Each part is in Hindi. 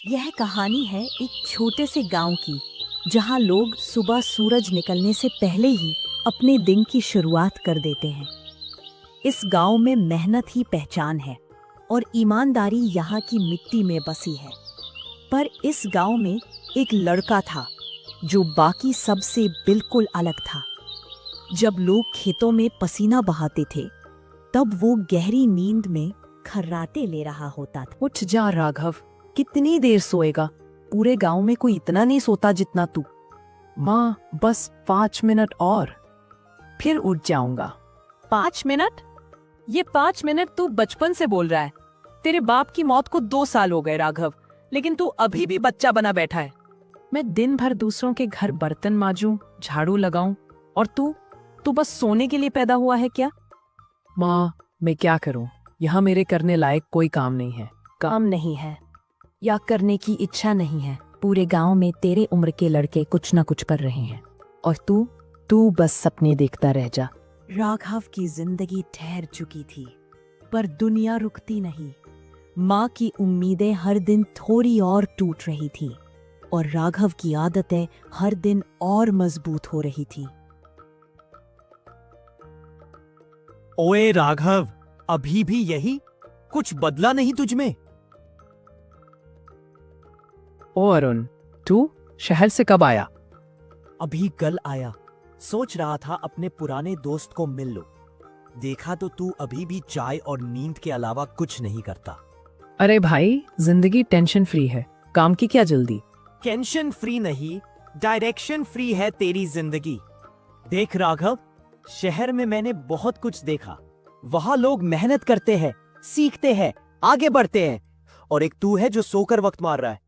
यह कहानी है एक छोटे से गांव की, जहां लोग सुबह सूरज निकलने से पहले ही अपने दिन की शुरुआत कर देते हैं। इस गांव में मेहनत ही पहचान है और ईमानदारी यहाँ की मिट्टी में बसी है। पर इस गांव में एक लड़का था जो बाकी सबसे बिल्कुल अलग था। जब लोग खेतों में पसीना बहाते थे, तब वो गहरी नींद में खर्राटे ले रहा होता था। उठ जा राघव, कितनी देर सोएगा? पूरे गांव में कोई इतना नहीं सोता जितना तू। माँ, बस 5 मिनट और, फिर उठ जाऊंगा। 5 मिनट? ये 5 मिनट तू बचपन से बोल रहा है। तेरे बाप की मौत को 2 साल हो गए राघव, लेकिन तू अभी भी बच्चा बना बैठा है। मैं दिन भर दूसरों के घर बर्तन मांजूं, झाड़ू लगाऊं, और तू बस सोने के लिए पैदा हुआ है क्या? माँ, मैं क्या करूं? यहाँ मेरे करने लायक कोई काम नहीं है। काम नहीं है या करने की इच्छा नहीं है। पूरे गांव में तेरे उम्र के लड़के कुछ न कुछ कर रहे हैं और तू बस सपने देखता रह जा। राघव की जिंदगी ठहर चुकी थी, पर दुनिया रुकती नहीं। माँ की उम्मीदें हर दिन थोड़ी और टूट रही थी और राघव की आदतें हर दिन और मजबूत हो रही थी। ओए राघव, अभी भी यही? कुछ बदला नहीं तुझमें? ओ अरुण, तू शहर से कब आया? अभी कल आया। सोच रहा था अपने पुराने दोस्त को मिल लो। देखा तो तू अभी भी चाय और नींद के अलावा कुछ नहीं करता। अरे भाई, जिंदगी टेंशन फ्री है, काम की क्या जल्दी? टेंशन फ्री नहीं, डायरेक्शन फ्री है तेरी जिंदगी। देख राघव, शहर में मैंने बहुत कुछ देखा। वहां लोग मेहनत करते हैं, सीखते हैं, आगे बढ़ते हैं, और एक तू है जो सोकर वक्त मार रहा है।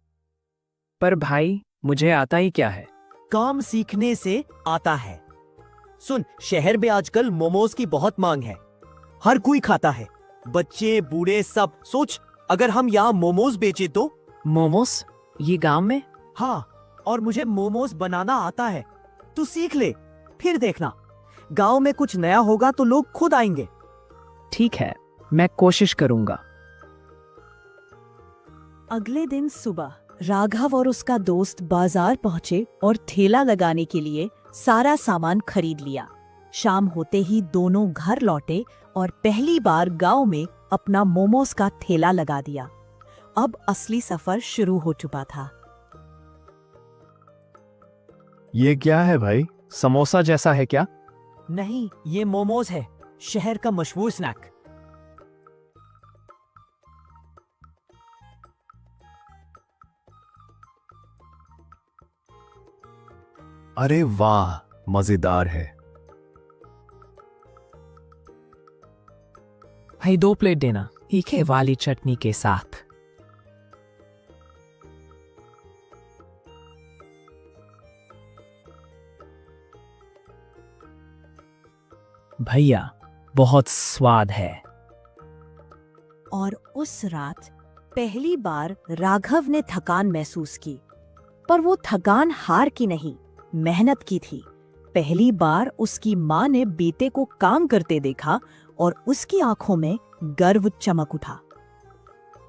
पर भाई, मुझे आता ही क्या है? काम सीखने से आता है। सुन, शहर में आजकल मोमोज की बहुत मांग है। हर कोई खाता है, बच्चे बूढ़े सब। सोच, अगर हम यहाँ मोमोज बेचे तो? मोमोस? ये गांव में? हाँ, और मुझे मोमोज बनाना आता है। तू सीख ले, फिर देखना, गांव में कुछ नया होगा तो लोग खुद आएंगे। ठीक है, मैं कोशिश करूंगा। अगले दिन सुबह राघव और उसका दोस्त बाजार पहुंचे और ठेला लगाने के लिए सारा सामान खरीद लिया। शाम होते ही दोनों घर लौटे और पहली बार गांव में अपना मोमोज का ठेला लगा दिया। अब असली सफर शुरू हो चुका था। ये क्या है भाई? समोसा जैसा है क्या? नहीं, ये मोमोज है, शहर का मशहूर स्नैक। अरे वाह, मजेदार है। भाई 2 प्लेट देना, तीखे वाली चटनी के साथ। भैया, बहुत स्वाद है। और उस रात पहली बार राघव ने थकान महसूस की, पर वो थकान हार की नहीं, मेहनत की थी। पहली बार उसकी माँ ने बेटे को काम करते देखा और उसकी आंखों में गर्व चमक उठा।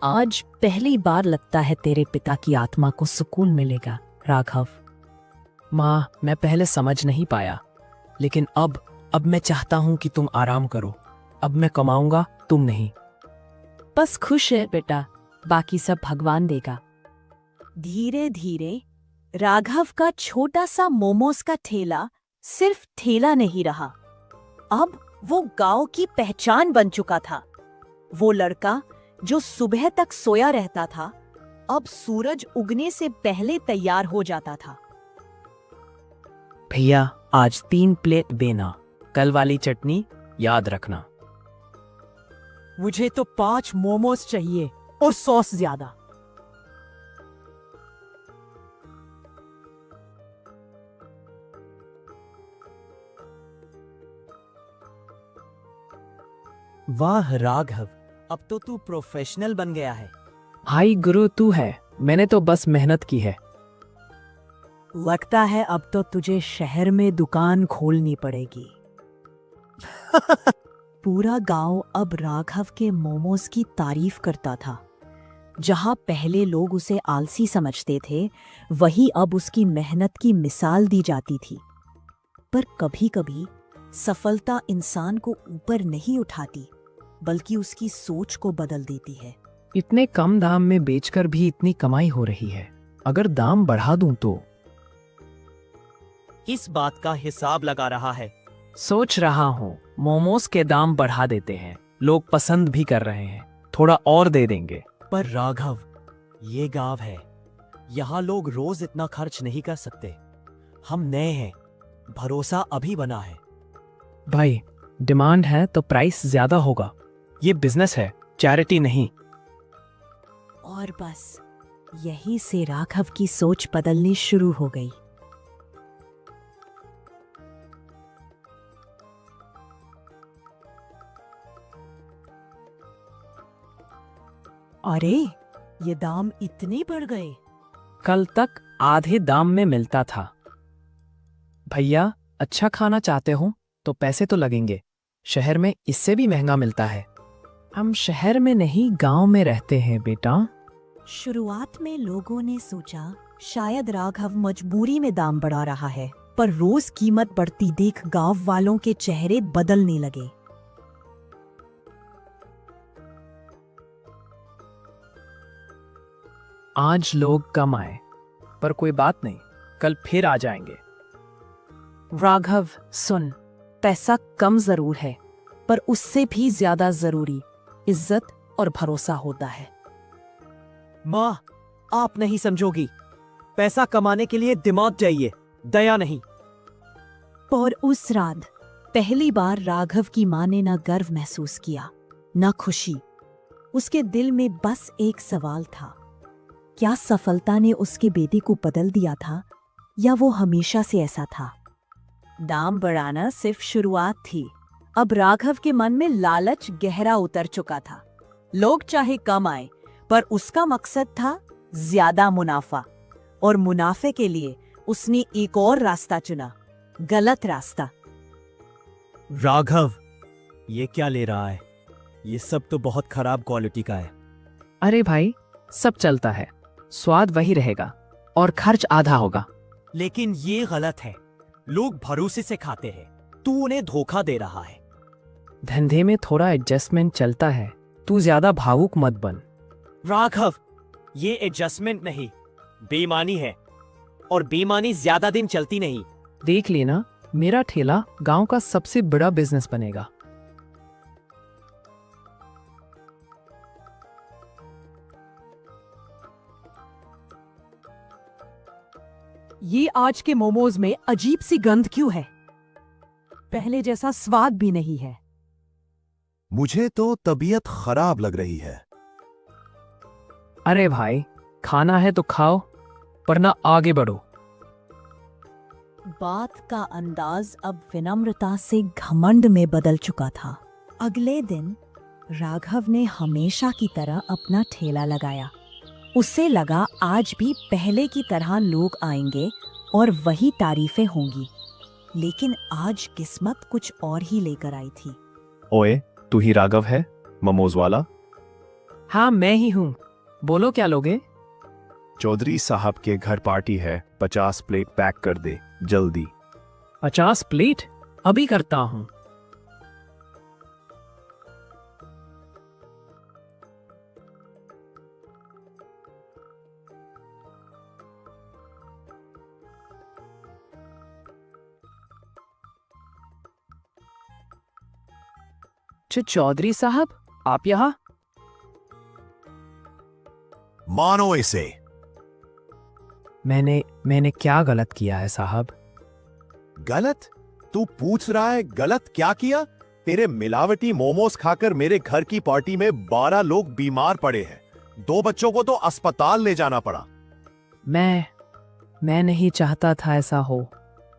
आज पहली बार लगता है तेरे पिता की आत्मा को सुकून मिलेगा, राघव। माँ, मैं पहले समझ नहीं पाया, लेकिन अब मैं चाहता हूँ कि तुम आराम करो। अब मैं कमाऊंगा, तुम नहीं। बस खुश है बेटा, बाकी सब भगवान देगा। धीरे धीरे राघव का छोटा सा मोमोज का ठेला सिर्फ ठेला नहीं रहा, अब वो गांव की पहचान बन चुका था। वो लड़का जो सुबह तक सोया रहता था, अब सूरज उगने से पहले तैयार हो जाता था। भैया, आज 3 प्लेट देना। कल वाली चटनी याद रखना। मुझे तो 5 मोमोज चाहिए और सॉस ज्यादा। वाह राघव, अब तो तू प्रोफेशनल बन गया है। भाई गुरु तू है, मैंने तो बस मेहनत की है। लगता है अब तो तुझे शहर में दुकान खोलनी पड़ेगी। पूरा गांव अब राघव के मोमोज की तारीफ करता था। जहां पहले लोग उसे आलसी समझते थे, वहीं अब उसकी मेहनत की मिसाल दी जाती थी। पर कभी-कभी सफलता इंसान को ऊपर नहीं उठाती, बल्कि उसकी सोच को बदल देती है। इतने कम दाम में बेचकर भी इतनी कमाई हो रही है। अगर दाम बढ़ा दूं तो? इस बात का हिसाब लगा रहा है। सोच रहा हूँ मोमोज के दाम बढ़ा देते हैं, लोग पसंद भी कर रहे हैं, थोड़ा और दे देंगे। पर राघव, ये गांव है, यहाँ लोग रोज इतना खर्च नहीं कर सकते। हम नए हैं, भरोसा अभी बना है। भाई, डिमांड है तो प्राइस ज्यादा होगा। ये बिजनेस है, चैरिटी नहीं। और बस यहीं से राघव की सोच बदलनी शुरू हो गई। अरे, ये दाम इतने बढ़ गए। कल तक आधे दाम में मिलता था। भैया, अच्छा खाना चाहते हो तो पैसे तो लगेंगे। शहर में इससे भी महंगा मिलता है। हम शहर में नहीं, गांव में रहते हैं बेटा। शुरुआत में लोगों ने सोचा शायद राघव मजबूरी में दाम बढ़ा रहा है, पर रोज कीमत बढ़ती देख गांव वालों के चेहरे बदलने लगे। आज लोग कम आए, पर कोई बात नहीं, कल फिर आ जाएंगे। राघव सुन, पैसा कम जरूर है, पर उससे भी ज्यादा जरूरी इज्जत और भरोसा होता है। माँ, आप नहीं समझोगी। पैसा कमाने के लिए दिमाग चाहिए, दया नहीं। और उस रात पहली बार राघव की माँ ने न गर्व महसूस किया, न खुशी। उसके दिल में बस एक सवाल था, क्या सफलता ने उसके बेटे को बदल दिया था, या वो हमेशा से ऐसा था? दाम बढ़ाना सिर्फ शुरुआत थी। अब राघव के मन में लालच गहरा उतर चुका था। लोग चाहे कम आए, पर उसका मकसद था ज्यादा मुनाफा। और मुनाफे के लिए उसने एक और रास्ता चुना, गलत रास्ता। राघव, ये क्या ले रहा है? ये सब तो बहुत खराब क्वालिटी का है। अरे भाई, सब चलता है, स्वाद वही रहेगा और खर्च आधा होगा। लेकिन ये गलत है। लोग भरोसे से खाते हैं, तू उन्हें धोखा दे रहा है। धंधे में थोड़ा एडजस्टमेंट चलता है, तू ज्यादा भावुक मत बन। राघव, ये एडजस्टमेंट नहीं, बेईमानी है। और बेईमानी ज्यादा दिन चलती नहीं। देख लेना, मेरा ठेला गांव का सबसे बड़ा बिजनेस बनेगा। ये आज के मोमोज में अजीब सी गंध क्यों है? पहले जैसा स्वाद भी नहीं है। मुझे तो तबीयत खराब लग रही है। अरे भाई, खाना है तो खाओ, वरना आगे बढ़ो। बात का अंदाज अब विनम्रता से घमंड में बदल चुका था। अगले दिन राघव ने हमेशा की तरह अपना ठेला लगाया। उसे लगा आज भी पहले की तरह लोग आएंगे और वही तारीफें होंगी। लेकिन आज किस्मत कुछ और ही लेकर आई थी। ओए, तू ही राघव है, मोमोज वाला? हाँ, मैं ही हूँ। बोलो, क्या लोगे? चौधरी साहब के घर पार्टी है, 50 प्लेट पैक कर दे जल्दी। 50 प्लेट? अभी करता हूँ। चौधरी साहब, आप यहाँ? मानो इसे। मैंने क्या गलत किया है साहब? गलत? तू पूछ रहा है गलत क्या किया? तेरे मिलावटी मोमोज खाकर मेरे घर की पार्टी में 12 लोग बीमार पड़े हैं। 2 बच्चों को तो अस्पताल ले जाना पड़ा। मैं नहीं चाहता था ऐसा हो।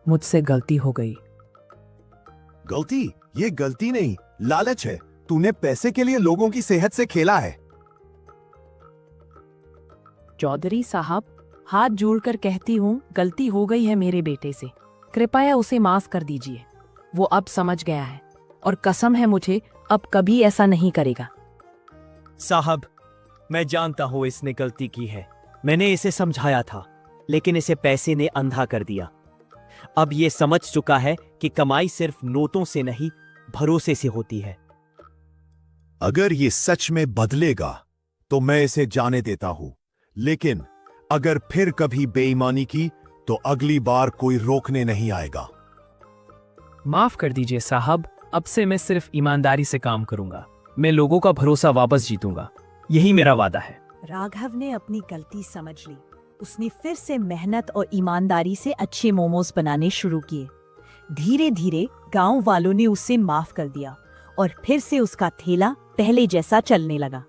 मुझसे गलती हो गई। गलती? ये गलती नहीं, लालच है। तूने पैसे के लिए लोगों की सेहत से खेला है। चौधरी साहब, हाथ जोड़कर कहती हूँ, गलती हो गई है मेरे बेटे से। कृपया उसे माफ कर दीजिए। वो अब समझ गया है और कसम है मुझे, अब कभी ऐसा नहीं करेगा। साहब, मैं जानता हूं इसने गलती की है। मैंने इसे समझाया था, लेकिन इसे पैसे ने अंधा कर दिया। अब ये समझ चुका है कि कमाई सिर्फ नोटों से नहीं, भरोसे से होती है। अगर ये सच में बदलेगा तो मैं इसे जाने देता हूं, लेकिन अगर फिर कभी बेईमानी की तो अगली बार कोई रोकने नहीं आएगा। माफ कर दीजिए साहब, अब से मैं सिर्फ ईमानदारी से काम करूंगा। मैं लोगों का भरोसा वापस जीतूंगा, यही मेरा वादा है। राघव ने अपनी गलती समझ ली। उसने फिर से मेहनत और ईमानदारी से अच्छे मोमोज बनाने शुरू किए। धीरे धीरे गांव वालों ने उसे माफ कर दिया और फिर से उसका ठेला पहले जैसा चलने लगा।